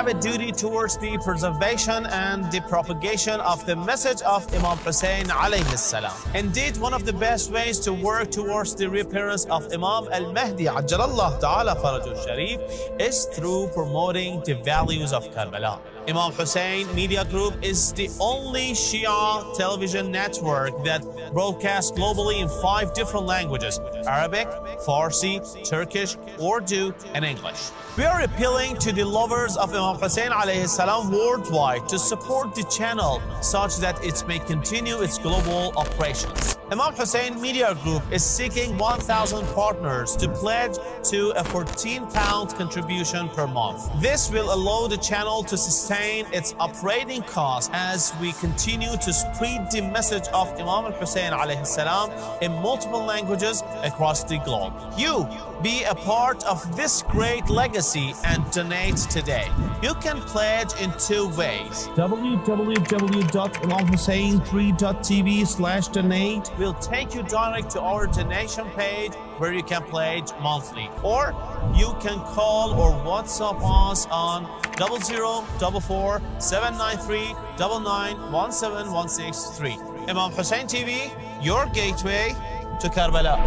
have a duty towards the preservation and the propagation of the message of Imam Hussein alayhi salam. Indeed, one of the best ways to work towards the reappearance of Imam al-Mahdi ajjalallahu ta'ala farajul sharif is through promoting the values of Karbala. Imam Hussein Media Group is the only Shia television network that broadcasts globally in 5 different languages: Arabic, Farsi, Turkish, Urdu, and English. We are appealing to the lovers of Imam Hussein alayhi salam worldwide to support the channel such that it may continue its global operations. Imam Hussein Media Group is seeking 1,000 partners to pledge to a £14 contribution per month. This will allow the channel to sustain its operating costs as we continue to spread the message of Imam Hussein alayhi salam in multiple languages across the globe. You be a part of this great legacy and donate today. You can pledge in 2 ways. www.imamhussein3.tv/donate will take you direct to our donation page where you can pledge monthly. Or you can call or WhatsApp us on 0044 793 9917163. Imam Hussein TV, your gateway to Karbala.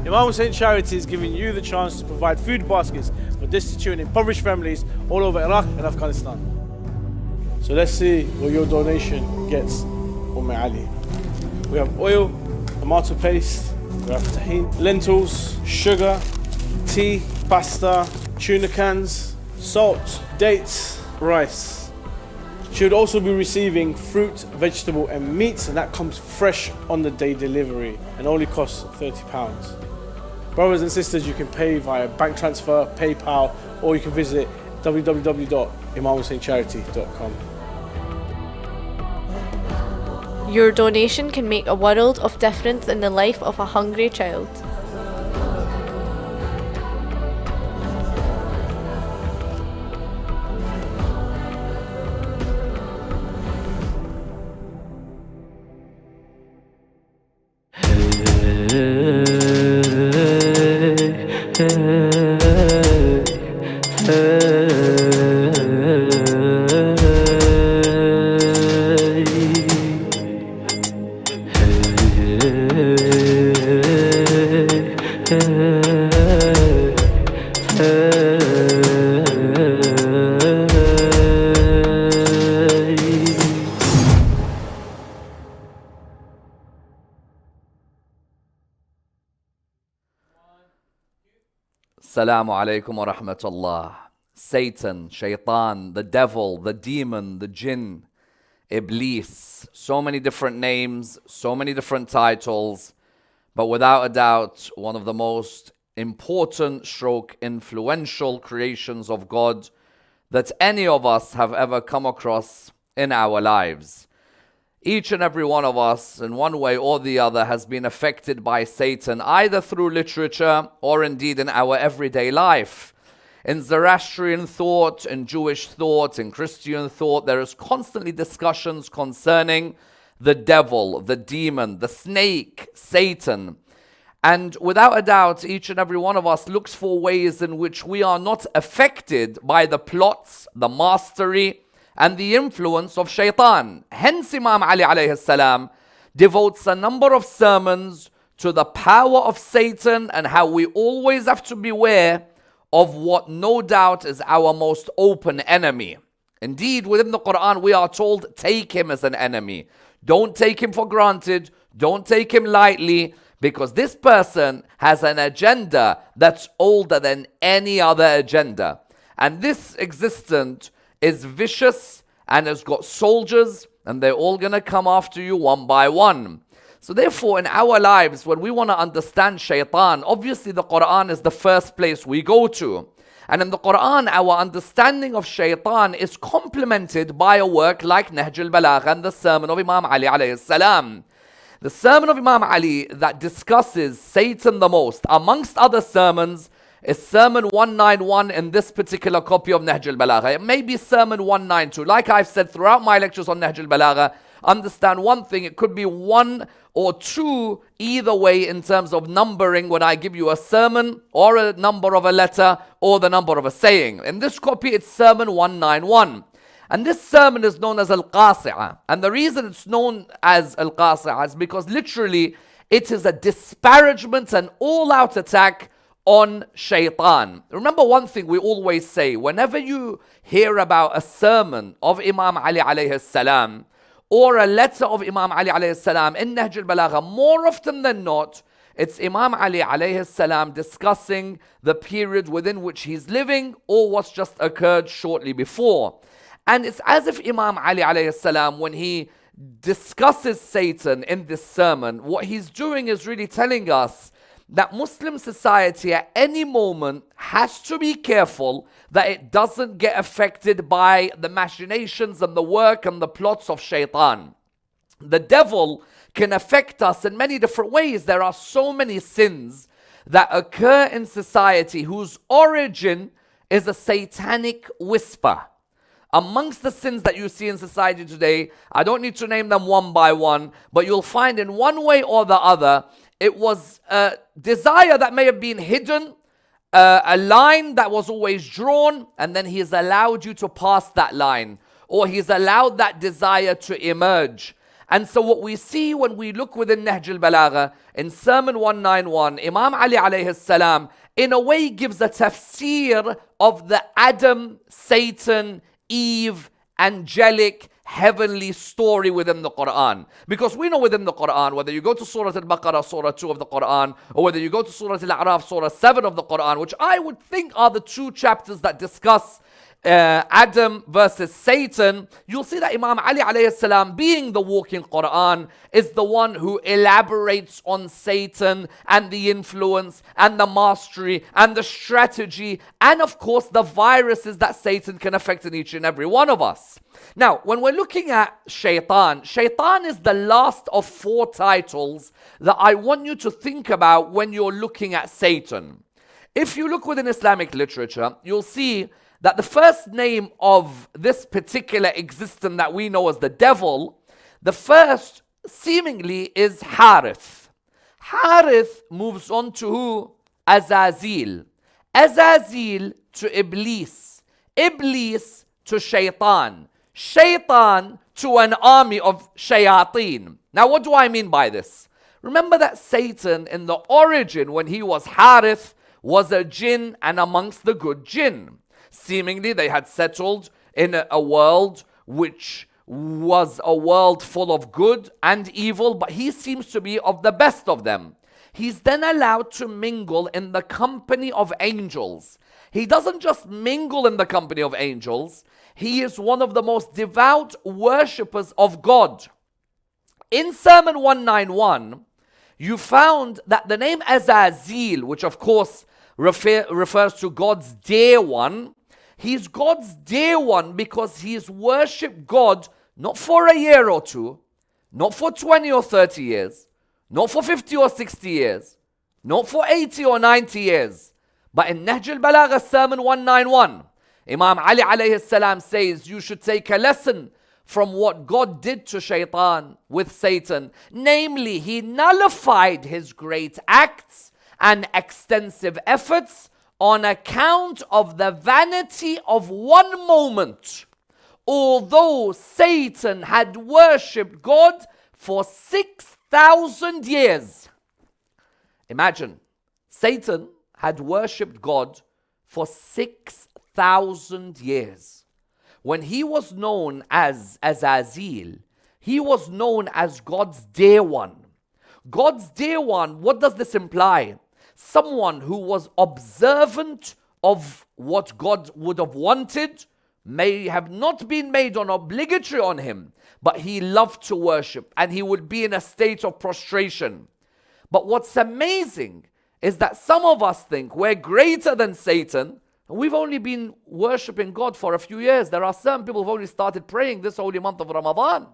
Imam Hussein Charity is giving you the chance to provide food baskets for destitute and impoverished families all over Iraq and Afghanistan. So let's see what your donation gets, Ali. We have oil, tomato paste, we have tahini, lentils, sugar, tea, pasta, tuna cans, salt, dates, rice. She would also be receiving fruit, vegetable and meat, and that comes fresh on the day delivery and only costs £30. Brothers and sisters, you can pay via bank transfer, PayPal, or you can visit www.imamhusseincharity.com. Your donation can make a world of difference in the life of a hungry child. Assalamu alaikum wa rahmatullah. Satan, shaitan, the devil, the demon, the jinn, Iblis, so many different names, so many different titles, but without a doubt, one of the most important stroke influential creations of God that any of us have ever come across in our lives. Each and every one of us, in one way or the other, has been affected by Satan, either through literature or indeed in our everyday life. In Zoroastrian thought, in Jewish thought, in Christian thought, there is constantly discussions concerning the devil, the demon, the snake, Satan. And without a doubt, each and every one of us looks for ways in which we are not affected by the plots, the mastery, and the influence of shaitan. Hence Imam Ali alayhi salam devotes a number of sermons to the power of Satan and how we always have to beware of what no doubt is our most open enemy. Indeed, within the Quran we are told, take him as an enemy. Don't take him for granted. Don't take him lightly, because this person has an agenda that's older than any other agenda. And this existence is vicious and has got soldiers, and they're all going to come after you one by one. So therefore, in our lives, when we want to understand shaitan, obviously the Quran is the first place we go to. And in the Quran, our understanding of shaitan is complemented by a work like Nahjul Balagha and the sermon of Imam Ali alayhi salam. The sermon of Imam Ali that discusses Satan the most, amongst other sermons, is Sermon 191 in this particular copy of Nahjul Balagha. It may be Sermon 192. Like I've said throughout my lectures on Nahjul Balagha, understand one thing, it could be 1 or 2 either way in terms of numbering when I give you a sermon or a number of a letter or the number of a saying. In this copy, it's Sermon 191. And this sermon is known as Al-Qasi'ah. And the reason it's known as Al-Qasi'ah is because literally it is a disparagement and all-out attack on shaitan. Remember one thing we always say, whenever you hear about a sermon of Imam Ali alayhi salam or a letter of Imam Ali alayhi salam in Nahjul Balagha, more often than not, it's Imam Ali alayhi salam discussing the period within which he's living or what's just occurred shortly before. And it's as if Imam Ali alayhi salam, when he discusses Satan in this sermon, what he's doing is really telling us that Muslim society at any moment has to be careful that it doesn't get affected by the machinations and the work and the plots of shaitan. The devil can affect us in many different ways. There are so many sins that occur in society whose origin is a satanic whisper. Amongst the sins that you see in society today, I don't need to name them one by one, but you'll find in one way or the other, it was a desire that may have been hidden, a line that was always drawn, and then he has allowed you to pass that line, or he's allowed that desire to emerge. And so what we see when we look within Nahjul Balagha, in Sermon 191, Imam Ali alayhi salam, in a way gives a tafsir of the Adam, Satan, Eve, angelic, heavenly story within the Quran. Because we know within the Quran, whether you go to Surah Al-Baqarah, Surah 2 of the Quran, or whether you go to Surah Al-A'raf, Surah 7 of the Quran, which I would think are the 2 chapters that discuss Adam versus Satan, you'll see that Imam Ali alayhi salam, being the walking Quran, is the one who elaborates on Satan and the influence and the mastery and the strategy and of course the viruses that Satan can affect in each and every one of us. Now, when we're looking at shaitan, shaitan is the last of 4 titles that I want you to think about when you're looking at Satan. If you look within Islamic literature, you'll see that the first name of this particular existence that we know as the devil, the first seemingly is Harith. Harith moves on to who? Azazil. Azazil to Iblis. Iblis to Shaitan. Shaitan to an army of shayateen. Now what do I mean by this? Remember that Satan in the origin when he was Harith was a jinn and amongst the good jinn. Seemingly they had settled in a world which was a world full of good and evil, but he seems to be of the best of them. He's then allowed to mingle in the company of angels. He doesn't just mingle in the company of angels, he is one of the most devout worshippers of God. In Sermon 191, you found that the name Azazil, which of course refers to God's dear one, he's God's dear one because he's worshipped God not for a year or 2, not for 20 or 30 years, not for 50 or 60 years, not for 80 or 90 years. But in Nahjul Balagha, Sermon 191, Imam Ali alayhi salam says you should take a lesson from what God did to Shaitan with Satan. Namely, he nullified his great acts and extensive efforts on account of the vanity of one moment. Although Satan had worshipped God for 6,000 years. Imagine, Satan had worshipped God for 6,000 years. When he was known as Azazil, he was known as God's dear one. God's dear one, what does this imply? Someone who was observant of what God would have wanted, may have not been made on obligatory on him, but he loved to worship and he would be in a state of prostration. But what's amazing is that some of us think we're greater than Satan, and we've only been worshipping God for a few years. There are some people who've only started praying this holy month of Ramadan.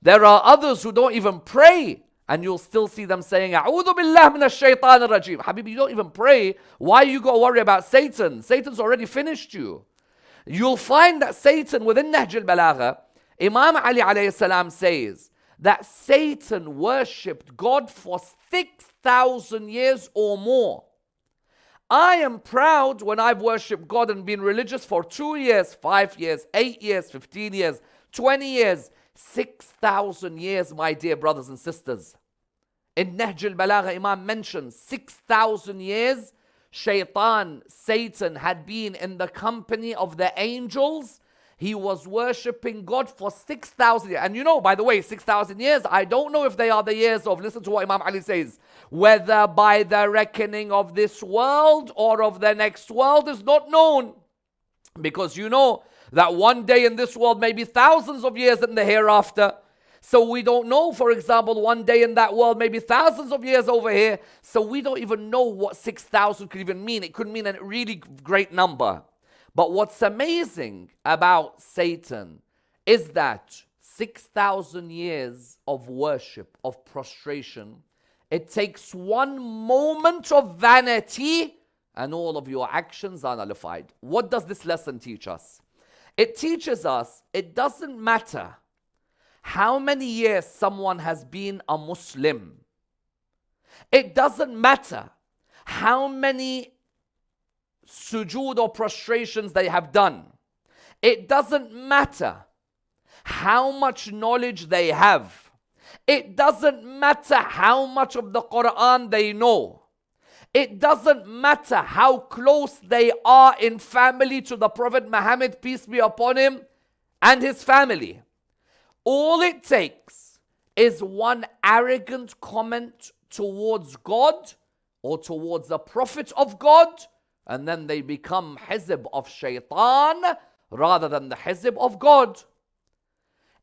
There are others who don't even pray, And you'll still see them saying, A'udhu billah min ash-shaytan ar-rajim. Habibi, you don't even pray. Why you got to worry about Satan? Satan's already finished you. You'll find that Satan within Nahjul Balagha, Imam Ali alayhi salam says that Satan worshipped God for 6,000 years or more. I am proud when I've worshipped God and been religious for 2 years, 5 years, 8 years, 15 years, 20 years, 6,000 years, my dear brothers and sisters. In Nahjul Balagha, Imam mentions 6,000 years, Shaitan, Satan, had been in the company of the angels. He was worshipping God for 6,000 years. And you know, by the way, 6,000 years, I don't know if they are the years of, listen to what Imam Ali says, whether by the reckoning of this world or of the next world is not known. Because you know that one day in this world may be thousands of years in the hereafter. So we don't know, for example, one day in that world, maybe thousands of years over here. So we don't even know what 6,000 could even mean. It could mean a really great number. But what's amazing about Satan is that 6,000 years of worship, of prostration, it takes one moment of vanity and all of your actions are nullified. What does this lesson teach us? It teaches us it doesn't matter how many years someone has been a Muslim. It doesn't matter how many sujood or prostrations they have done. It doesn't matter how much knowledge they have. It doesn't matter how much of the Quran they know. It doesn't matter how close they are in family to the Prophet Muhammad, peace be upon him, and his family. All it takes is one arrogant comment towards God or towards the Prophet of God, and then they become hizb of shaitan rather than the hizb of God.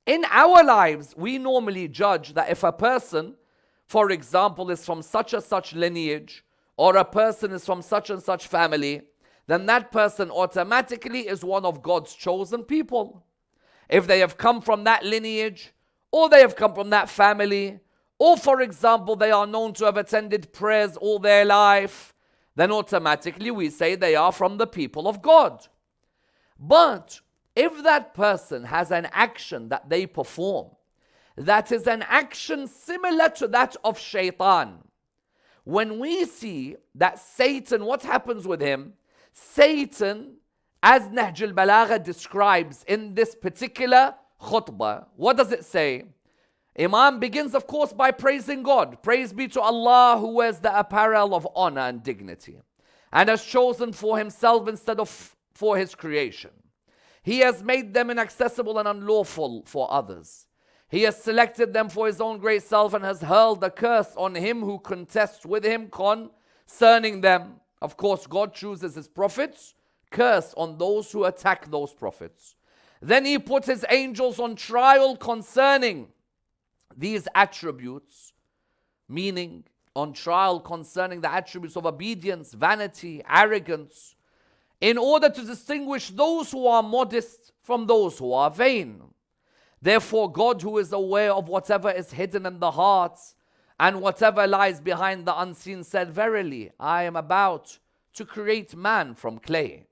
In our lives, we normally judge that if a person, for example, is from such and such lineage, or a person is from such and such family, then that person automatically is one of God's chosen people. If they have come from that lineage, or they have come from that family, or for example, they are known to have attended prayers all their life, then automatically we say they are from the people of God. But if that person has an action that they perform, that is an action similar to that of shaitan, when we see that Satan, what happens with him? Satan, as Nahjul Balagha describes in this particular khutbah, what does it say? Imam begins, of course, by praising God. Praise be to Allah who wears the apparel of honor and dignity and has chosen for himself instead of for his creation. He has made them inaccessible and unlawful for others. He has selected them for his own great self and has hurled a curse on him who contests with him concerning them. Of course, God chooses his prophets, curse on those who attack those prophets. Then he put his angels on trial concerning these attributes, meaning on trial concerning the attributes of obedience, vanity, arrogance, in order to distinguish those who are modest from those who are vain. Therefore, God, who is aware of whatever is hidden in the hearts and whatever lies behind the unseen, said, verily, I am about to create man from clay.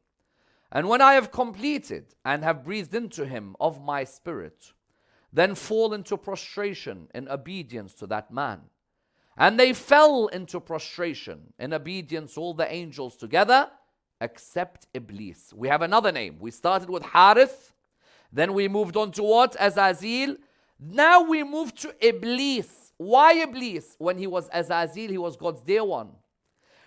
And when I have completed and have breathed into him of my spirit, then fall into prostration in obedience to that man. And they fell into prostration in obedience, all the angels together, except Iblis. We have another name. We started with Harith, then we moved on to what? Azazil. Now we move to Iblis. Why Iblis? When he was Azazil, he was God's dear one.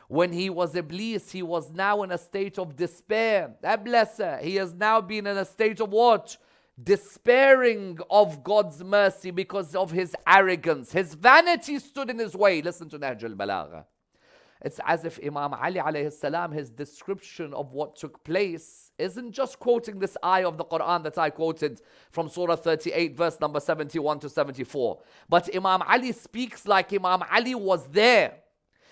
When he was Iblis, he was now in a state of despair. Ablasa. He has now been in a state of what? Despairing of God's mercy because of his arrogance. His vanity stood in his way. Listen to Nahjul Balagha. It's as if Imam Ali alayhi salam, his description of what took place isn't just quoting this ayah of the Quran that I quoted from Surah 38, verse number 71 to 74. But Imam Ali speaks like Imam Ali was there.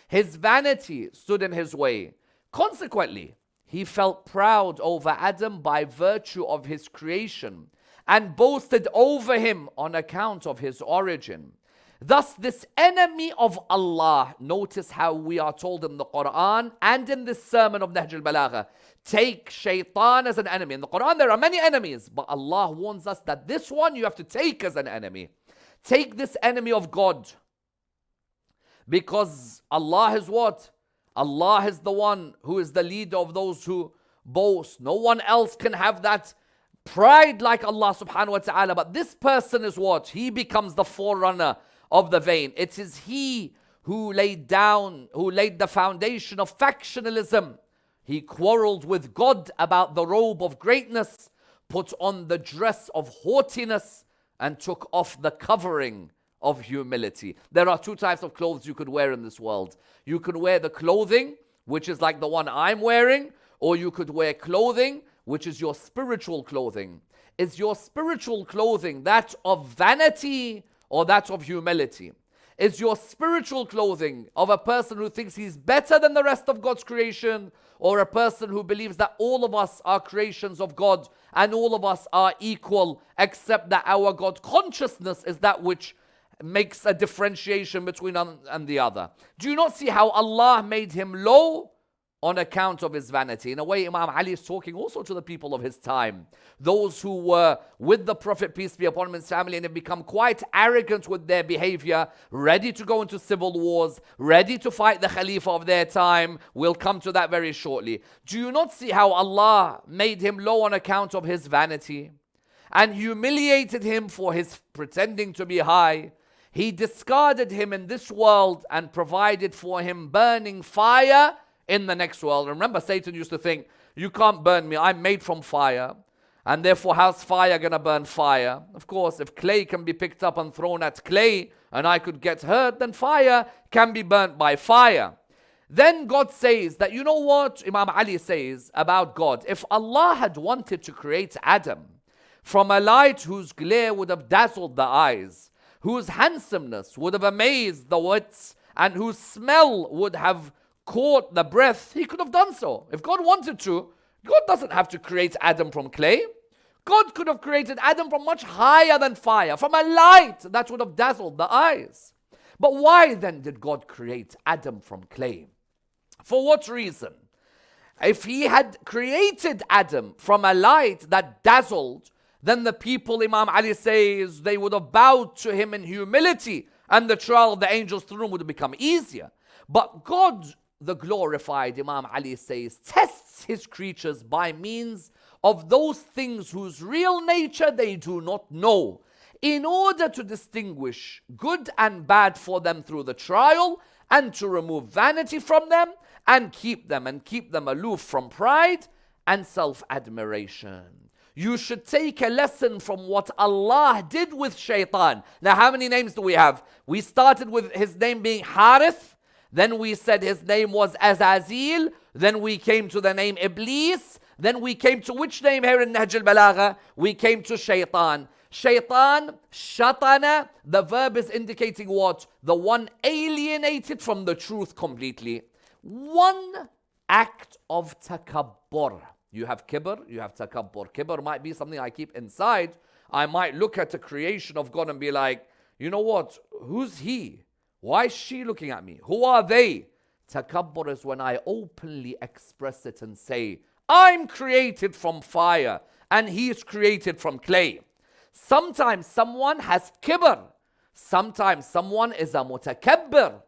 His vanity stood in his way. Consequently, he felt proud over Adam by virtue of his creation and boasted over him on account of his origin. Thus, this enemy of Allah, notice how we are told in the Quran and in this sermon of Nahjul Balagha, take shaitan as an enemy. In the Quran, there are many enemies, but Allah warns us that this one you have to take as an enemy. Take this enemy of God. Because Allah is what? Allah is the one who is the leader of those who boast. No one else can have that pride like Allah subhanahu wa ta'ala. But this person is what? He becomes the forerunner of the vain. It is he who laid the foundation of factionalism. He quarreled with God about the robe of greatness, put on the dress of haughtiness, and took off the covering of humility. There are two types of clothes you could wear in this world. You could wear the clothing, which is like the one I'm wearing, or you could wear clothing, which is your spiritual clothing. Is your spiritual clothing that of vanity or that of humility? Is your spiritual clothing of a person who thinks he's better than the rest of God's creation, or a person who believes that all of us are creations of God and all of us are equal, except that our God consciousness is that which makes a differentiation between one and the other? Do you not see how Allah made him low on account of his vanity? In a way, Imam Ali is talking also to the people of his time, those who were with the Prophet, peace be upon him, and his family, and have become quite arrogant with their behavior, ready to go into civil wars, ready to fight the Khalifa of their time. We'll come to that very shortly. Do you not see how Allah made him low on account of his vanity and humiliated him for his pretending to be high? He discarded him in this world and provided for him burning fire in the next world. Remember, Satan used to think, you can't burn me, I'm made from fire. And therefore, how's fire gonna burn fire? Of course, if clay can be picked up and thrown at clay, and I could get hurt, then fire can be burnt by fire. Then God says that, you know what Imam Ali says about God? If Allah had wanted to create Adam from a light whose glare would have dazzled the eyes, whose handsomeness would have amazed the wits, and whose smell would have caught the breath, he could have done so. If God wanted to, God doesn't have to create Adam from clay. God could have created Adam from much higher than fire, from a light that would have dazzled the eyes. But why then did God create Adam from clay? For what reason? If he had created Adam from a light that dazzled, then the people, Imam Ali says, they would have bowed to him in humility, and the trial of the angels through him would have become easier. But God, the glorified, Imam Ali says, tests his creatures by means of those things whose real nature they do not know, in order to distinguish good and bad for them through the trial, and to remove vanity from them, and keep them aloof from pride and self-admiration. You should take a lesson from what Allah did with shaitan. Now, how many names do we have? We started with his name being Harith. Then we said his name was Azazil. Then we came to the name Iblis. Then we came to which name here in Nahjul Balagha? We came to shaitan. Shaitan, shatana, the verb is indicating what? The one alienated from the truth completely. One act of takabbur. You have kibr, you have takabbur. Kibr might be something I keep inside. I might look at the creation of God and be like, you know what? Who's he? Why is she looking at me? Who are they? Takabbur is when I openly express it and say, I'm created from fire and he is created from clay. Sometimes someone has kibr. Sometimes someone is a mutakabbir.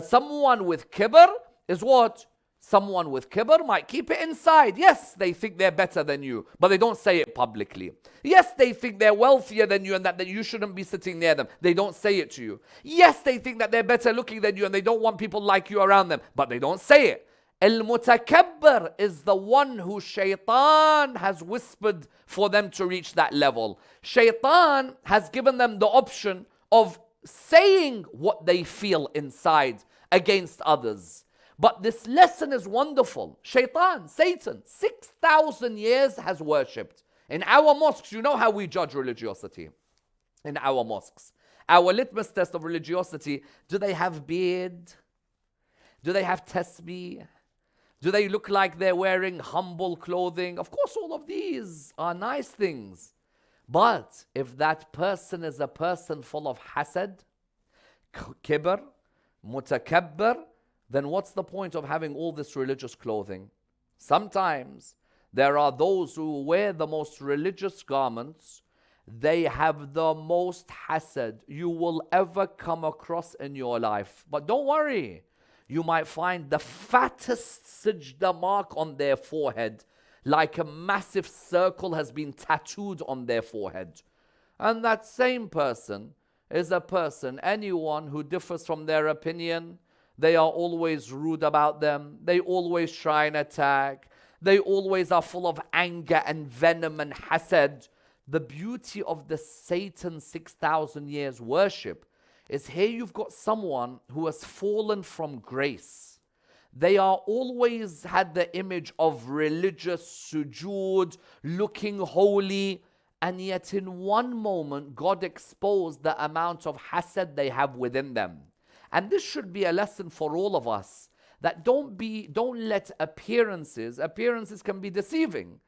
Someone with kibr is what? Someone with kibr might keep it inside. Yes, they think they're better than you, but they don't say it publicly. Yes, they think they're wealthier than you and that you shouldn't be sitting near them. They don't say it to you. Yes, they think that they're better looking than you and they don't want people like you around them, but they don't say it. Al-Mutakabbir is the one who shaitan has whispered for them to reach that level. Shaitan has given them the option of saying what they feel inside against others. But this lesson is wonderful. Shaitan, Satan, 6,000 years has worshipped. In our mosques, you know how we judge religiosity. In our mosques, our litmus test of religiosity, do they have beard? Do they have tasbih? Do they look like they're wearing humble clothing? Of course, all of these are nice things. But if that person is a person full of hasad, kibr, mutakabbir, then what's the point of having all this religious clothing? Sometimes there are those who wear the most religious garments. They have the most hasad you will ever come across in your life. But don't worry, you might find the fattest sajda mark on their forehead, like a massive circle has been tattooed on their forehead. And that same person is a person, anyone who differs from their opinion, they are always rude about them. They always try and attack. They always are full of anger and venom and hasad. The beauty of the Satan 6,000 years worship is here you've got someone who has fallen from grace. They are always had the image of religious sujood, looking holy, and yet in one moment God exposed the amount of hasad they have within them. And this should be a lesson for all of us, that don't let appearances can be deceiving.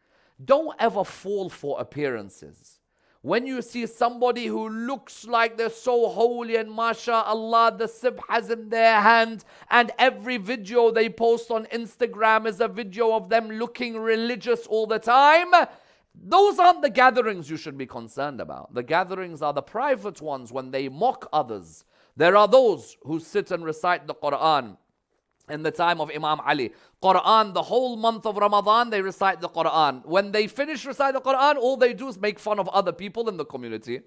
Don't ever fall for appearances. When you see somebody who looks like they're so holy and mashallah, the subhas in their hand, and every video they post on Instagram is a video of them looking religious all the time, those aren't the gatherings you should be concerned about. The gatherings are the private ones when they mock others. There are those who sit and recite the Quran. In the time of Imam Ali, Quran, the whole month of Ramadan, they recite the Quran. When they finish reciting the Quran, all they do is make fun of other people in the community.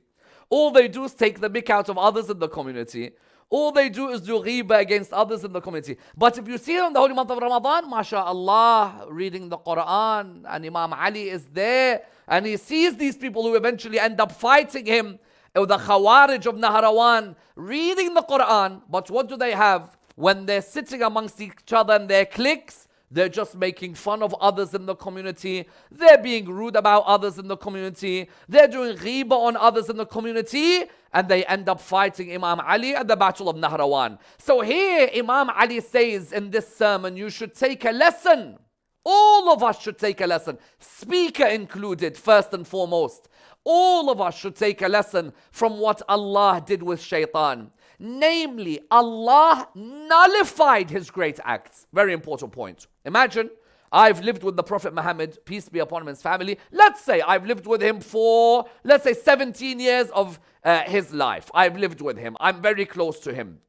All they do is take the mick out of others in the community. All they do is do ghiba against others in the community. But if you see them in the holy month of Ramadan, mashallah, reading the Quran, and Imam Ali is there, and he sees these people who eventually end up fighting him, or the Khawarij of Nahrawan, reading the Quran. But what do they have? When they're sitting amongst each other and their cliques, they're just making fun of others in the community. They're being rude about others in the community. They're doing ghiba on others in the community. And they end up fighting Imam Ali at the Battle of Nahrawan. So here Imam Ali says in this sermon, you should take a lesson. All of us should take a lesson. Speaker included, first and foremost. All of us should take a lesson from what Allah did with shaitan. Namely, Allah nullified his great acts. Very important point. Imagine, I've lived with the Prophet Muhammad, peace be upon him and his family. Let's say I've lived with him for, 17 years of his life. I've lived with him. I'm very close to him.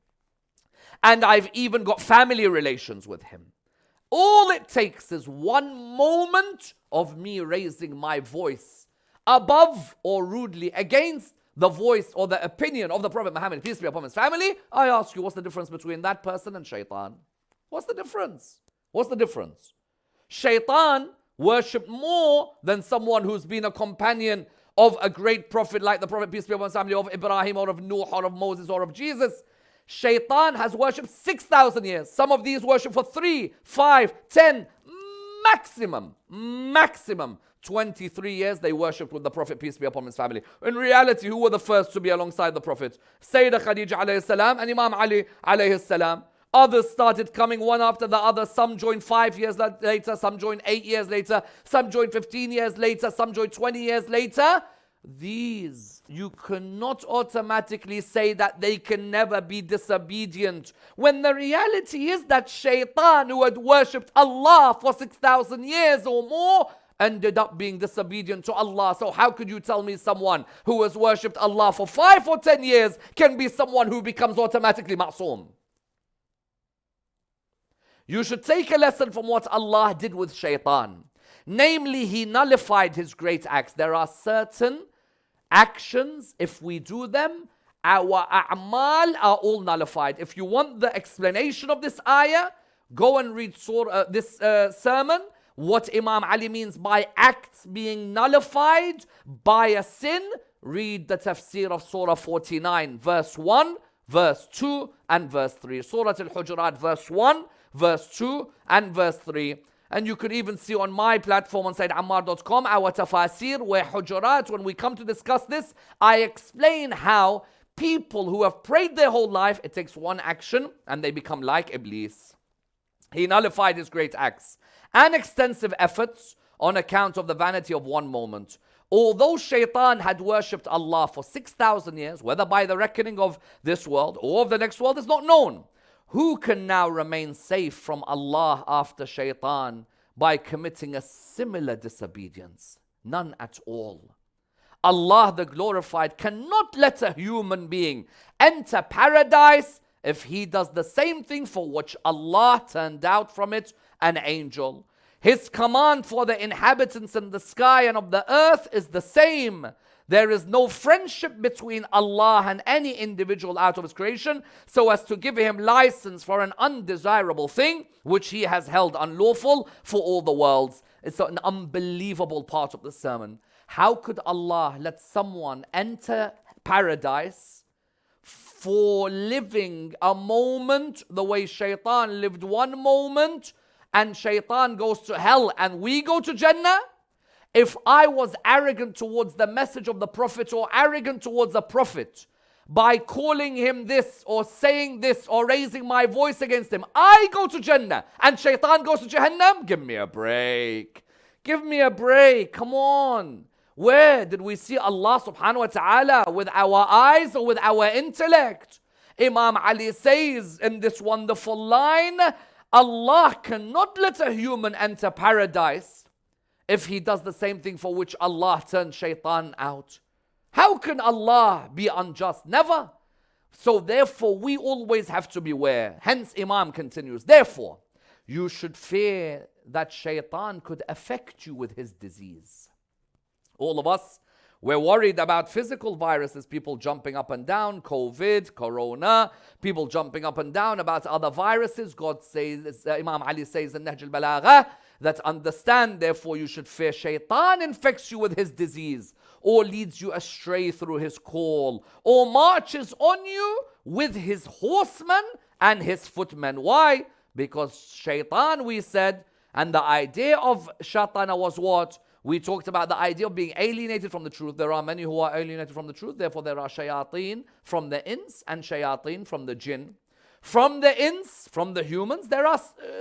And I've even got family relations with him. All it takes is one moment of me raising my voice above or rudely against the voice or the opinion of the Prophet Muhammad, peace be upon his family. I ask you, what's the difference between that person and shaitan? What's the difference? What's the difference? Shaitan worshipped more than someone who's been a companion of a great prophet like the Prophet, peace be upon his family, of Ibrahim or of Nuh or of Moses or of Jesus. Shaitan has worshipped 6,000 years. Some of these worship for 3, 5, 10, maximum 23 years they worshipped with the Prophet, peace be upon his family. In reality, who were the first to be alongside the Prophet? Sayyidah Khadija alayhi salam and Imam Ali alayhi salam. Others started coming one after the other. Some joined 5 years later, some joined 8 years later, some joined 15 years later, some joined 20 years later. These, you cannot automatically say that they can never be disobedient, when the reality is that shaitan, who had worshipped Allah for 6,000 years or more, ended up being disobedient to Allah. So how could you tell me someone who has worshipped Allah for 5 or 10 years can be someone who becomes automatically ma'soom? You should take a lesson from what Allah did with shaitan. Namely, he nullified his great acts. There are certain actions, if we do them, our a'mal are all nullified. If you want the explanation of this ayah, go and read this sermon. What Imam Ali means by acts being nullified by a sin, read the tafsir of Surah 49, verse 1, verse 2, and verse 3. Surah Al-Hujurat, verse 1, verse 2, and verse 3. And you could even see on my platform on SayyidAmmar.com our tafasir, where Hujurat, when we come to discuss this, I explain how people who have prayed their whole life, it takes one action and they become like Iblis. He nullified his great acts and extensive efforts on account of the vanity of one moment. Although shaitan had worshipped Allah for 6,000 years, whether by the reckoning of this world or of the next world is not known. Who can now remain safe from Allah after shaitan by committing a similar disobedience? None at all. Allah the Glorified cannot let a human being enter paradise if he does the same thing for which Allah turned out from it an angel. His command for the inhabitants in the sky and of the earth is the same. There is no friendship between Allah and any individual out of His creation so as to give him license for an undesirable thing which He has held unlawful for all the worlds. It's an unbelievable part of the sermon. How could Allah let someone enter paradise for living a moment the way shaitan lived one moment, and shaitan goes to hell and we go to Jannah? If I was arrogant towards the message of the Prophet or arrogant towards a Prophet by calling him this or saying this or raising my voice against him, I go to Jannah and shaitan goes to Jahannam? Give me a break. Give me a break. Come on. Where did we see Allah subhanahu wa ta'ala? With our eyes or with our intellect? Imam Ali says in this wonderful line, Allah cannot let a human enter paradise if he does the same thing for which Allah turned shaitan out. How can Allah be unjust? Never. So therefore we always have to beware. Hence Imam continues, therefore you should fear that shaitan could affect you with his disease. All of us, we're worried about physical viruses, people jumping up and down, COVID, Corona, people jumping up and down about other viruses. God says, Imam Ali says in Nahjul Balagha, that understand, therefore you should fear shaitan infects you with his disease, or leads you astray through his call, or marches on you with his horsemen and his footmen. Why? Because shaitan, we said, and the idea of shaitana was what? We talked about the idea of being alienated from the truth. There are many who are alienated from the truth. Therefore, there are shayateen from the ins and shayateen from the jinn. From the ins, from the humans, there are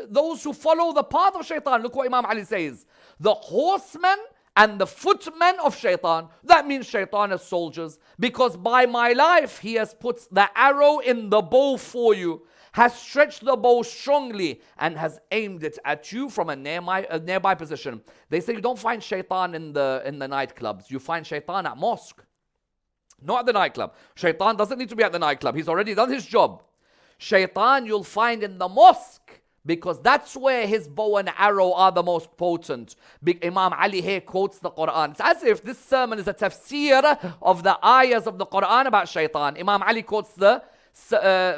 those who follow the path of shaitan. Look what Imam Ali says. The horsemen and the footmen of shaitan. That means shaitan as soldiers. Because by my life, he has put the arrow in the bow for you, has stretched the bow strongly and has aimed it at you from a nearby position. They say you don't find shaitan in the nightclubs. You find shaitan at mosque, not at the nightclub. Shaitan doesn't need to be at the nightclub. He's already done his job. Shaitan you'll find in the mosque because that's where his bow and arrow are the most potent. Imam Ali here quotes the Quran. It's as if this sermon is a tafsir of the ayahs of the Quran about shaitan. Imam Ali quotes the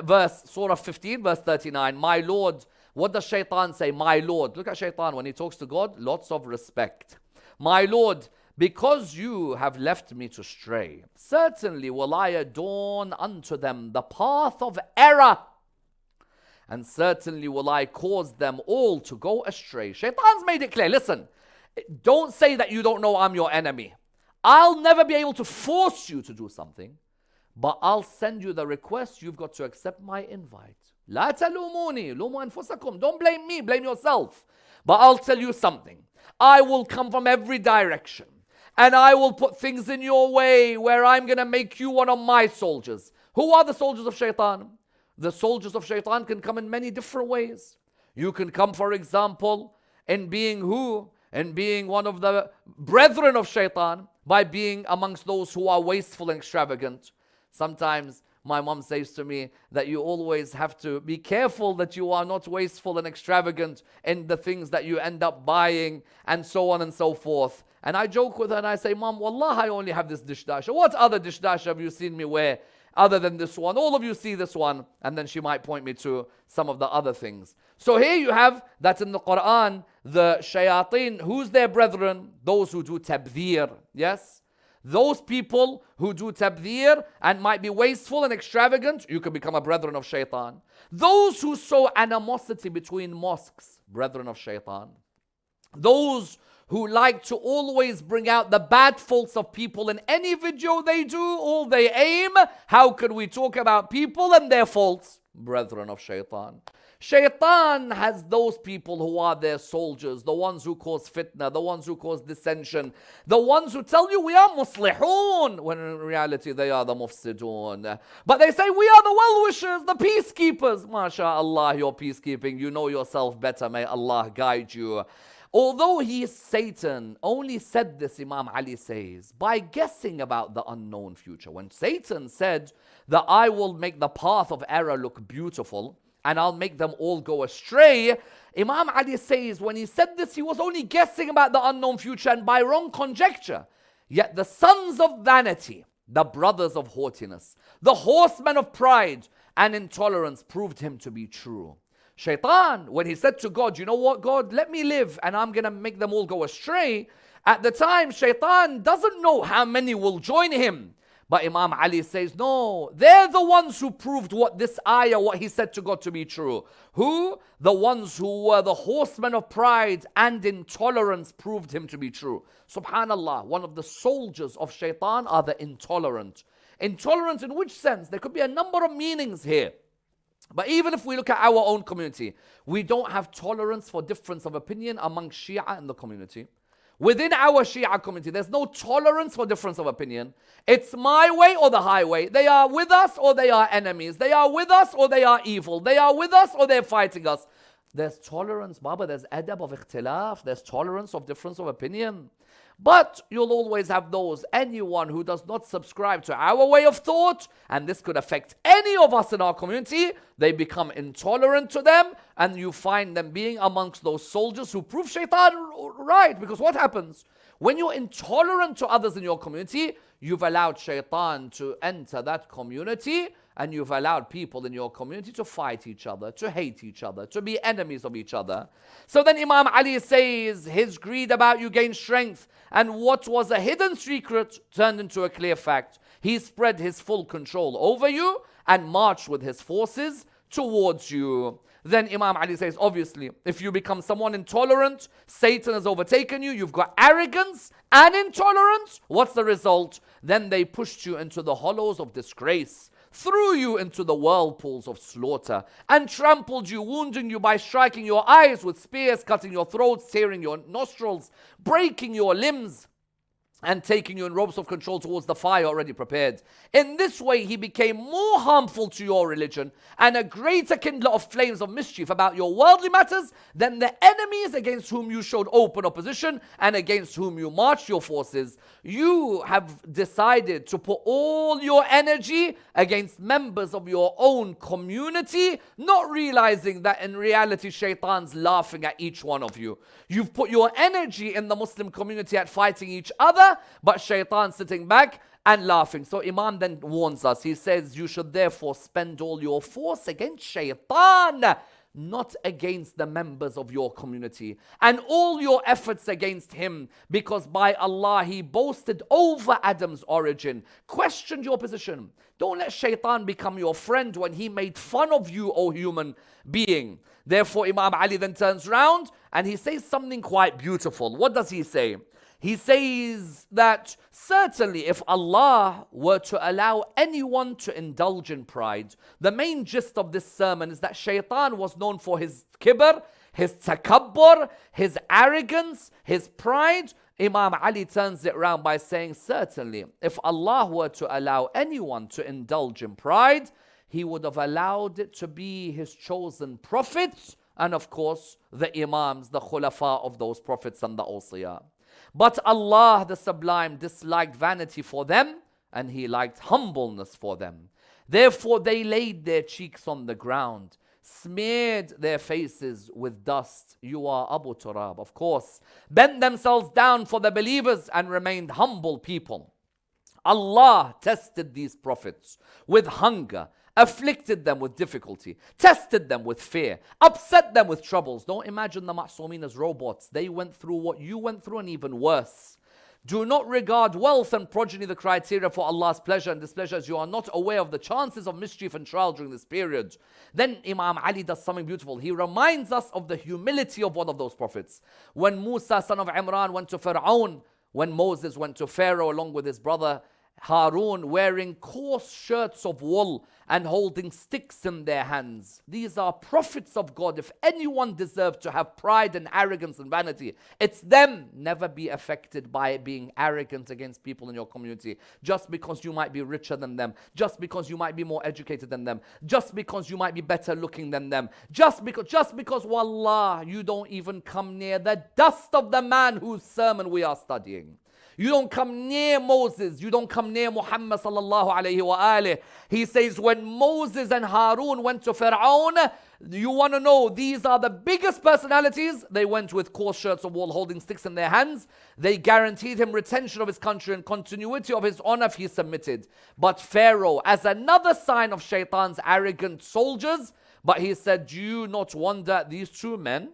verse, Surah 15, verse 39. My Lord, what does shaitan say? My Lord. Look at shaitan when he talks to God, lots of respect. My Lord, because you have left me to stray, certainly will I adorn unto them the path of error, and certainly will I cause them all to go astray. Shaitan's made it clear. Listen, don't say that you don't know I'm your enemy. I'll never be able to force you to do something, but I'll send you the request. You've got to accept my invite. لا تلوموني لوموا أنفسكم. Don't blame me, blame yourself. But I'll tell you something. I will come from every direction, and I will put things in your way where I'm going to make you one of my soldiers. Who are the soldiers of shaitan? The soldiers of shaitan can come in many different ways. You can come, for example, in being who? In being one of the brethren of shaitan, by being amongst those who are wasteful and extravagant. Sometimes my mom says to me that you always have to be careful that you are not wasteful and extravagant in the things that you end up buying, and so on and so forth. And I joke with her and I say, Mom, wallah, I only have this dish dasher. What other dish dasher have you seen me wear other than this one? All of you see this one. And then she might point me to some of the other things. So here you have that in the Quran, the shayateen, who's their brethren? Those who do tabdhir. Yes? Those people who do tabdhir and might be wasteful and extravagant, you can become a brethren of shaitan. Those who sow animosity between mosques, brethren of shaitan. Those who like to always bring out the bad faults of people in any video they do, all they aim, how could we talk about people and their faults? Brethren of shaitan. Shaitan has those people who are their soldiers, the ones who cause fitna, the ones who cause dissension, the ones who tell you we are muslihun, when in reality they are the mufsidun. But they say we are the well-wishers, the peacekeepers. MashaAllah, you're peacekeeping. You know yourself better. May Allah guide you. Although he is Satan, only said this, Imam Ali says, by guessing about the unknown future. When Satan said that I will make the path of error look beautiful and I'll make them all go astray, Imam Ali says when he said this, he was only guessing about the unknown future and by wrong conjecture. Yet the sons of vanity, the brothers of haughtiness, the horsemen of pride and intolerance proved him to be true. Shaitan, when he said to God, you know what, God, let me live and I'm going to make them all go astray. At the time, Shaitan doesn't know how many will join him. But Imam Ali says, no, they're the ones who proved what this ayah, what he said to God to be true. Who? The ones who were the horsemen of pride and intolerance proved him to be true. Subhanallah, one of the soldiers of Shaitan are the intolerant. Intolerant in which sense? There could be a number of meanings here. But even if we look at our own community, we don't have tolerance for difference of opinion among Shia in the community. Within our Shia community, there's no tolerance for difference of opinion. It's my way or the highway. They are with us or they are enemies. They are with us or they are evil. They are with us or they're fighting us. There's tolerance, Baba. There's adab of ikhtilaf. There's tolerance of difference of opinion. But you'll always have anyone who does not subscribe to our way of thought, and this could affect any of us in our community, they become intolerant to them, and you find them being amongst those soldiers who prove Shaitan right. Because what happens? When you're intolerant to others in your community, you've allowed Shaitan to enter that community, and you've allowed people in your community to fight each other, to hate each other, to be enemies of each other. So then Imam Ali says, his greed about you gained strength, and what was a hidden secret turned into a clear fact. He spread his full control over you and marched with his forces towards you. Then Imam Ali says, obviously, if you become someone intolerant, Satan has overtaken you, you've got arrogance and intolerance. What's the result? Then they pushed you into the hollows of disgrace, threw you into the whirlpools of slaughter, and trampled you, wounding you by striking your eyes with spears, cutting your throats, tearing your nostrils, breaking your limbs, and taking you in ropes of control towards the fire already prepared. In this way, he became more harmful to your religion and a greater kindler of flames of mischief about your worldly matters than the enemies against whom you showed open opposition and against whom you marched your forces. You have decided to put all your energy against members of your own community, not realizing that in reality, Shaitan's laughing at each one of you. You've put your energy in the Muslim community at fighting each other, but Shaitan sitting back and laughing. So Imam then warns us. He says, you should therefore spend all your force against Shaitan, not against the members of your community, and all your efforts against him, because by Allah, he boasted over Adam's origin, questioned your position. Don't let Shaitan become your friend when he made fun of you, O human being. Therefore, Imam Ali then turns round and he says something quite beautiful. What does he say? He says that certainly if Allah were to allow anyone to indulge in pride, the main gist of this sermon is that Shaitan was known for his kibr, his takabbur, his arrogance, his pride. Imam Ali turns it around by saying, certainly if Allah were to allow anyone to indulge in pride, he would have allowed it to be his chosen prophets, and of course the imams, the khulafa of those prophets and the awsiya. But Allah the Sublime disliked vanity for them, and he liked humbleness for them. Therefore they laid their cheeks on the ground, smeared their faces with dust. You are Abu Turab, of course. Bent themselves down for the believers and remained humble people. Allah tested these prophets with hunger, afflicted them with difficulty, tested them with fear, upset them with troubles. Don't imagine the Ma'sumin as robots. They went through what you went through and even worse. Do not regard wealth and progeny the criteria for Allah's pleasure and displeasure, as you are not aware of the chances of mischief and trial during this period. Then Imam Ali does something beautiful. He reminds us of the humility of one of those prophets. When Musa, son of Imran, went to Fir'aun, when Moses went to Pharaoh along with his brother Harun wearing coarse shirts of wool and holding sticks in their hands. These are prophets of God. If anyone deserves to have pride and arrogance and vanity, it's them. Never be affected by being arrogant against people in your community. Just because you might be richer than them. Just because you might be more educated than them. Just because you might be better looking than them. Just because, wallah, you don't even come near the dust of the man whose sermon we are studying. You don't come near Moses. You don't come near Muhammad sallallahu alayhi wa alih. He says when Moses and Harun went to Fir'aun, you want to know these are the biggest personalities. They went with coarse shirts of wool holding sticks in their hands. They guaranteed him retention of his country and continuity of his honor if he submitted. But Pharaoh, as another sign of Shaitan's arrogant soldiers, but he said, do you not wonder at these two men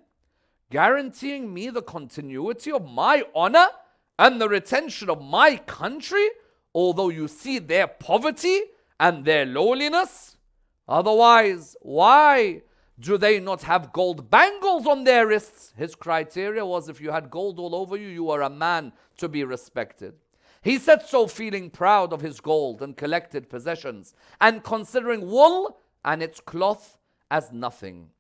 guaranteeing me the continuity of my honor and the retention of my country, although you see their poverty and their lowliness? Otherwise, why do they not have gold bangles on their wrists? His criteria was if you had gold all over you, you were a man to be respected. He said so feeling proud of his gold and collected possessions and considering wool and its cloth as nothing.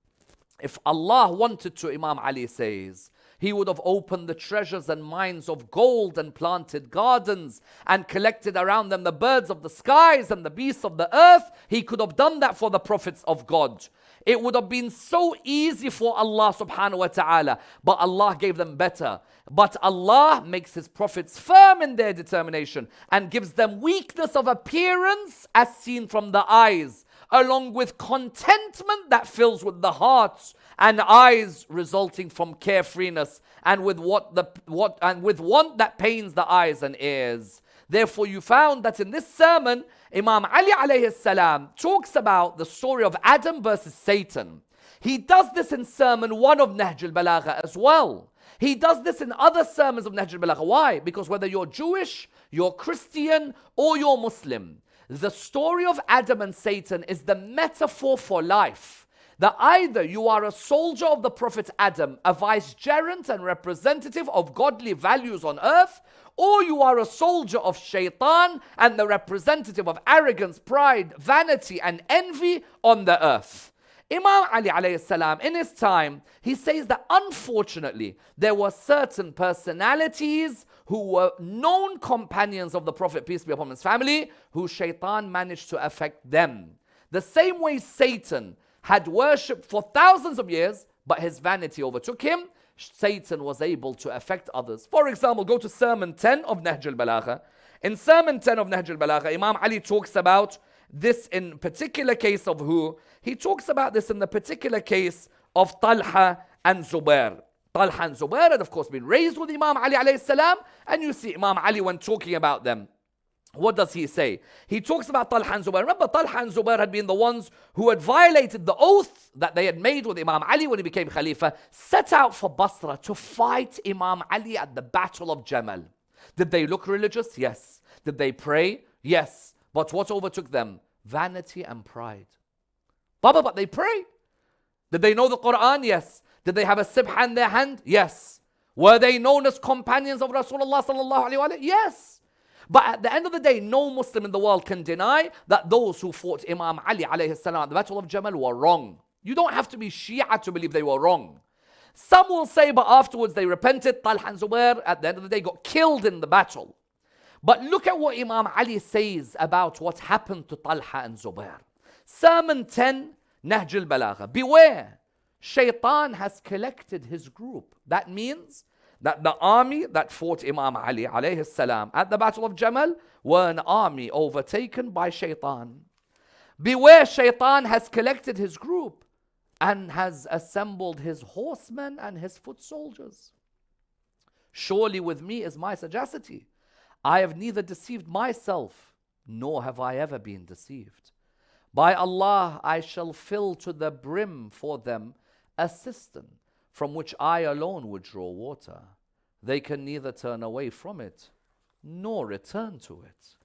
If Allah wanted to, Imam Ali says, He would have opened the treasures and mines of gold and planted gardens and collected around them the birds of the skies and the beasts of the earth. He could have done that for the prophets of God. It would have been so easy for Allah subhanahu wa ta'ala, but Allah gave them better. But Allah makes His prophets firm in their determination and gives them weakness of appearance as seen from the eyes, along with contentment that fills with the hearts and eyes resulting from carefreeness, and with want that pains the eyes and ears. Therefore, you found that in this sermon, Imam Ali alayhi salam talks about the story of Adam versus Satan. He does this in sermon 1 of Nahjul Balagha as well. He does this in other sermons of Nahjul Balagha. Why? Because whether you're Jewish, you're Christian, or you're Muslim, the story of Adam and Satan is the metaphor for life. That either you are a soldier of the Prophet Adam, a vicegerent and representative of godly values on earth, or you are a soldier of shaitan and the representative of arrogance, pride, vanity and envy on the earth. Imam Ali alayhi salam, in his time, he says that unfortunately, there were certain personalities who were known companions of the Prophet, peace be upon his family, who shaitan managed to affect them. The same way Satan had worshipped for thousands of years, but his vanity overtook him, Satan was able to affect others. For example, go to Sermon 10 of Nahjul Balagha. In Sermon 10 of Nahjul Balagha, Imam Ali talks about this in particular case of who? He talks about this in the particular case of Talha and Zubair. Talha and Zubair had of course been raised with Imam Ali alayhi salam, and you see Imam Ali when talking about them, what does he say? He talks about Talha and Zubair. Remember, Talha and Zubair had been the ones who had violated the oath that they had made with Imam Ali when he became Khalifa, set out for Basra to fight Imam Ali at the Battle of Jamal. Did they look religious? Yes. Did they pray? Yes. But what overtook them? Vanity and pride. But they prayed. Did they know the Quran? Yes. Did they have a sibha in their hand? Yes. Were they known as companions of Rasulullah sallallahu alaihi wasallam? Yes. But at the end of the day, no Muslim in the world can deny that those who fought Imam Ali alayhi salam at the Battle of Jamal were wrong. You don't have to be Shia to believe they were wrong. Some will say, but afterwards they repented. Talha and Zubair at the end of the day got killed in the battle. But look at what Imam Ali says about what happened to Talha and Zubair. Sermon 10, Nahjul Balagha. Beware, Shaitan has collected his group. That means that the army that fought Imam Ali alayhi salam at the Battle of Jamal were an army overtaken by Shaitan. Beware, Shaitan has collected his group and has assembled his horsemen and his foot soldiers. Surely with me is my sagacity. I have neither deceived myself, nor have I ever been deceived. By Allah, I shall fill to the brim for them a cistern from which I alone would draw water. They can neither turn away from it, nor return to it.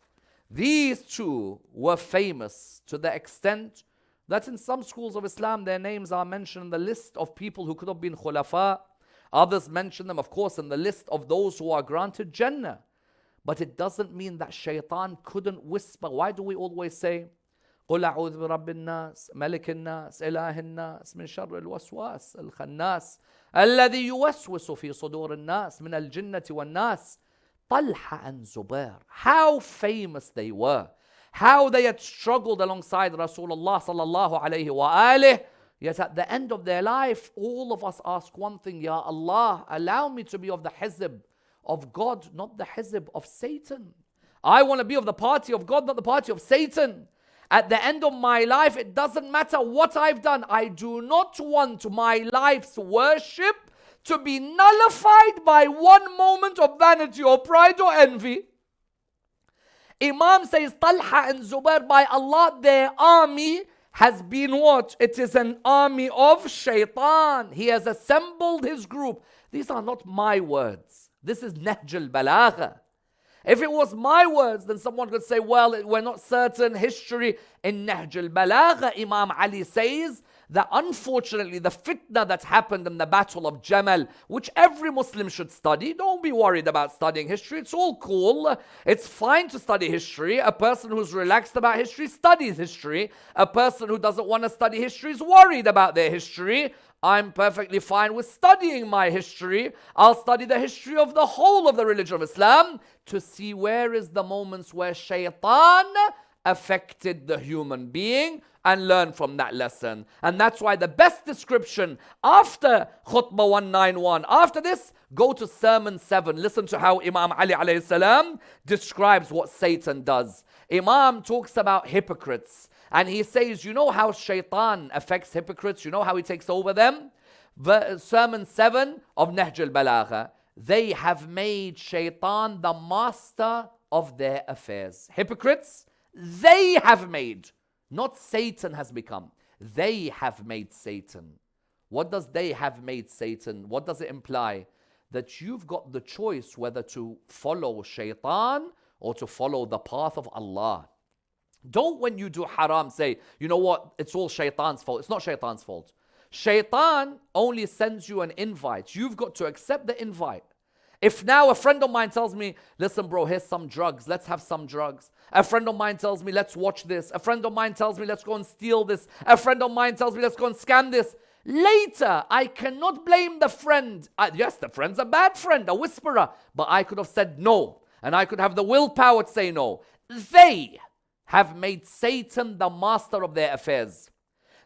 These two were famous to the extent that in some schools of Islam, their names are mentioned in the list of people who could have been khulafa. Others mention them, of course, in the list of those who are granted Jannah. But it doesn't mean that shaitan couldn't whisper. Why do we always say, قل أعوذ برب الناس ملك الناس إله الناس من شر الوسواس الخناس الذي يوسوس في صدور الناس من الجنة والناس. Talha and Zubair, how famous they were, how they had struggled alongside Rasulullah sallallahu alayhi wa alih. Yet at the end of their life, all of us ask one thing, Ya Allah, allow me to be of the hizb of God, not the hizb of Satan. I want to be of the party of God, not the party of Satan. At the end of my life, it doesn't matter what I've done. I do not want my life's worship to be nullified by one moment of vanity or pride or envy. Imam says, Talha and Zubair, by Allah, their army has been what? It is an army of shaitan. He has assembled his group. These are not my words. This is Nahjul Balagha. If it was my words, then someone could say, well, we're not certain. History in Nahjul Balagha, Imam Ali says that unfortunately the fitna that happened in the Battle of Jamal, which every Muslim should study. Don't be worried about studying history. It's all cool. It's fine to study history. A person who's relaxed about history studies history. A person who doesn't want to study history is worried about their history. I'm perfectly fine with studying my history. I'll study the history of the whole of the religion of Islam to see where is the moments where shaitan affected the human being and learn from that lesson. And that's why the best description after Khutbah 191, after this, go to Sermon 7. Listen to how Imam Ali alayhi salam describes what Satan does. Imam talks about hypocrites. And he says, you know how shaitan affects hypocrites? You know how he takes over them? Sermon 7 of Nahjul Balagha. They have made shaitan the master of their affairs. Hypocrites, they have made. Not Satan has become. They have made Satan. What does they have made Satan? What does it imply? That you've got the choice whether to follow shaitan or to follow the path of Allah. Don't, when you do haram, say, you know what, it's all shaitan's fault. It's not shaitan's fault. Shaitan only sends you an invite. You've got to accept the invite. If now a friend of mine tells me, listen bro, here's some drugs, let's have some drugs. A friend of mine tells me, let's watch this. A friend of mine tells me, let's go and steal this. A friend of mine tells me, let's go and scam this. Later, I cannot blame the friend. Yes, the friend's a bad friend, a whisperer. But I could have said no. And I could have the willpower to say no. They have made Satan the master of their affairs.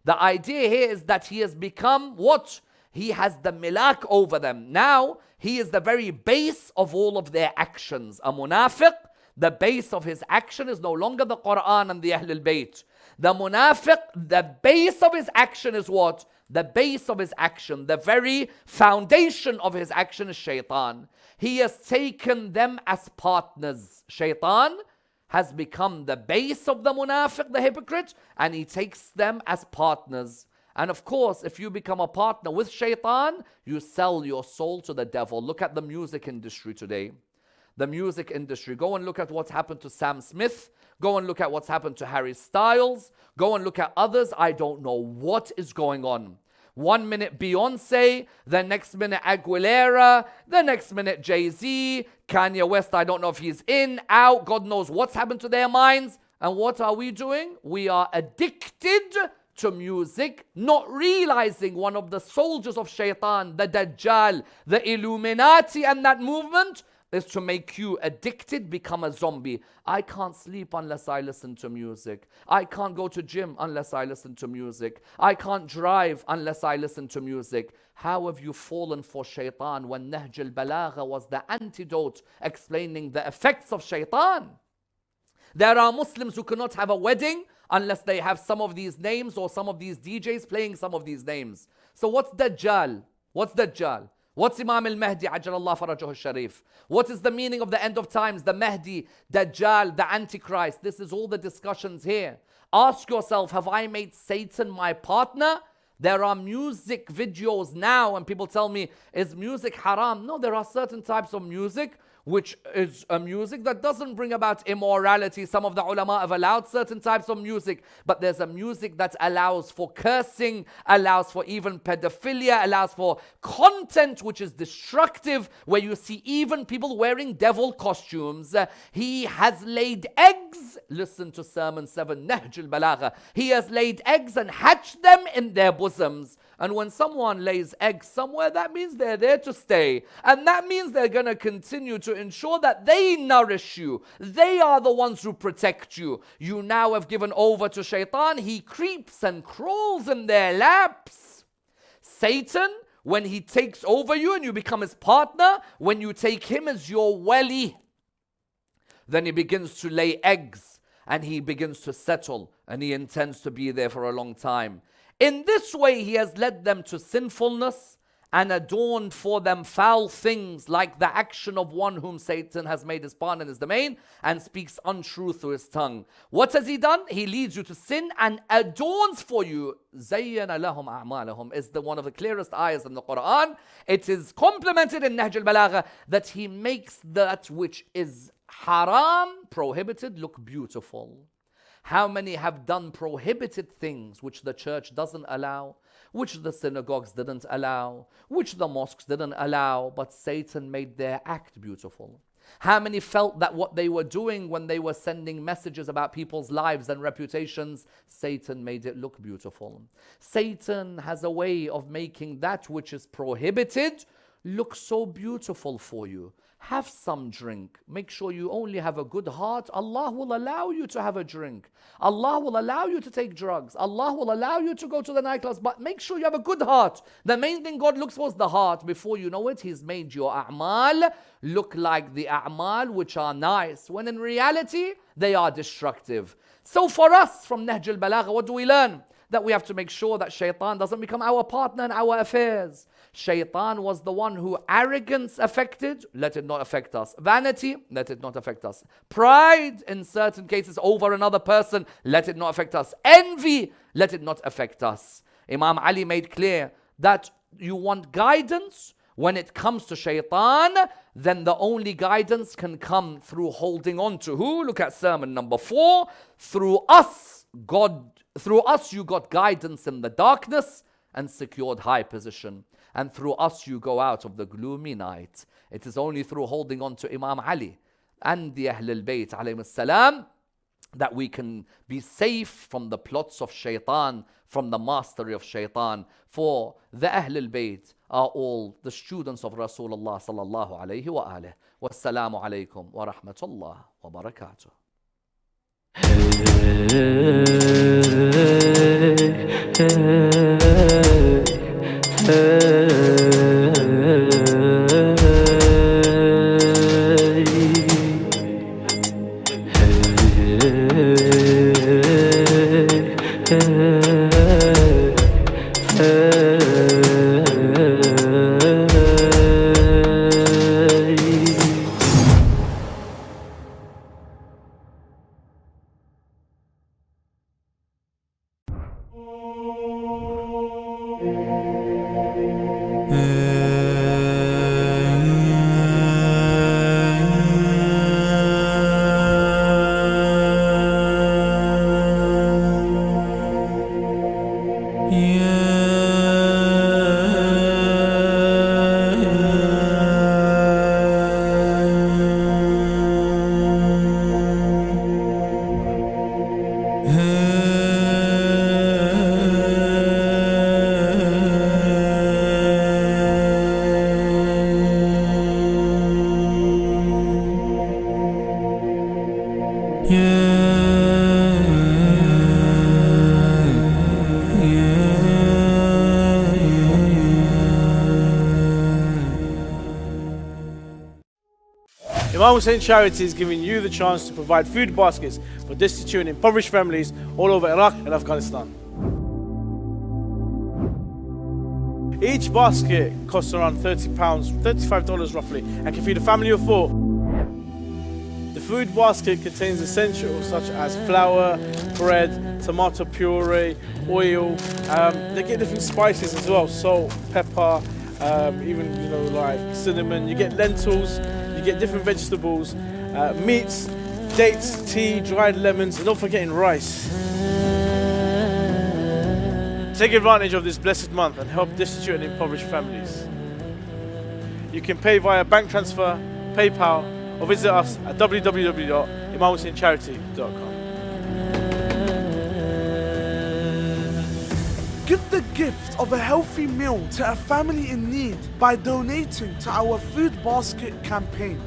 The idea here is that he has become what? He has the milak over them. Now, he is the very base of all of their actions. A munafiq, the base of his action is no longer the Quran and the Ahlul Bayt. The munafiq, the base of his action is what? The base of his action, the very foundation of his action is shaitan. He has taken them as partners. Shaitan has become the base of the munafiq, the hypocrite, and he takes them as partners. And of course, if you become a partner with shaitan, you sell your soul to the devil. Look at the music industry today. The music industry. Go and look at what's happened to Sam Smith. Go and look at what's happened to Harry Styles. Go and look at others. I don't know what is going on. 1 minute Beyonce, the next minute Aguilera, the next minute Jay-Z, Kanye West, I don't know if he's in, out, God knows what's happened to their minds. And what are we doing? We are addicted to music, not realizing one of the soldiers of shaitan, the Dajjal, the Illuminati and that movement is to make you addicted, become a zombie. I can't sleep unless I listen to music. I can't go to gym unless I listen to music. I can't drive unless I listen to music. How have you fallen for shaitan when Nahjul Balagha was the antidote explaining the effects of shaitan? There are Muslims who cannot have a wedding unless they have some of these names or some of these DJs playing some of these names. So what's Dajjal? What's Dajjal? What's Imam al-Mahdi, Ajjalallahu Farajahu al-Sharif? What is the meaning of the end of times? The Mahdi, Dajjal, the Antichrist. This is all the discussions here. Ask yourself, have I made Satan my partner? There are music videos now and people tell me, is music haram? No, there are certain types of music which is a music that doesn't bring about immorality. Some of the ulama have allowed certain types of music, but there's a music that allows for cursing, allows for even pedophilia, allows for content which is destructive, where you see even people wearing devil costumes. He has laid eggs. Listen to Sermon 7, Nahjul Balagha. He has laid eggs and hatched them in their bosoms. And when someone lays eggs somewhere, that means they're there to stay. And that means they're going to continue to ensure that they nourish you. They are the ones who protect you. You now have given over to shaitan. He creeps and crawls in their laps. Satan, when he takes over you and you become his partner, when you take him as your wali, then he begins to lay eggs and he begins to settle and he intends to be there for a long time. In this way, he has led them to sinfulness and adorned for them foul things like the action of one whom Satan has made his partner in his domain and speaks untruth through his tongue. What has he done? He leads you to sin and adorns for you. زَيَّنَ لَهُمْ أَعْمَالَهُم is one of the clearest ayahs in the Quran. It is complemented in Nahjul Balagha that he makes that which is haram, prohibited, look beautiful. How many have done prohibited things which the church doesn't allow, which the synagogues didn't allow, which the mosques didn't allow, but Satan made their act beautiful? How many felt that what they were doing when they were sending messages about people's lives and reputations, Satan made it look beautiful? Satan has a way of making that which is prohibited look so beautiful for you. Have some drink. Make sure you only have a good heart. Allah will allow you to have a drink. Allah will allow you to take drugs. Allah will allow you to go to the nightclubs. But make sure you have a good heart. The main thing God looks for is the heart. Before you know it, He's made your a'mal look like the a'mal which are nice, when in reality, they are destructive. So for us, from Nahjul Balagha, what do we learn? That we have to make sure that shaitan doesn't become our partner in our affairs. Shaitan was the one who arrogance affected, let it not affect us. Vanity, let it not affect us. Pride, in certain cases, over another person, let it not affect us. Envy, let it not affect us. Imam Ali made clear that you want guidance. When it comes to shaitan, then the only guidance can come through holding on to who? Look at sermon number 4. Through us, you got guidance in the darkness and secured high position. And through us you go out of the gloomy night. It is only through holding on to Imam Ali and the Ahlul Bayt alayhim salam that we can be safe from the plots of shaitan, from the mastery of shaitan. For the Ahlul Bayt are all the students of Rasulullah sallallahu alayhi wa alihi. Wassalamu alaykum wa rahmatullah wa barakatuh. Imam Hussein Charity is giving you the chance to provide food baskets for destitute and impoverished families all over Iraq and Afghanistan. Each basket costs around £30, $35 roughly, and can feed a family of 4. The food basket contains essentials such as flour, bread, tomato puree, oil. They get different spices as well, salt, pepper, even like cinnamon. You get lentils. You You get different vegetables, meats, dates, tea, dried lemons, and not forgetting rice. Take advantage of this blessed month and help destitute and impoverished families. You can pay via bank transfer, PayPal, or visit us at www.imamhusseincharity.com. Give the gift of a healthy meal to a family in need by donating to our food basket campaign.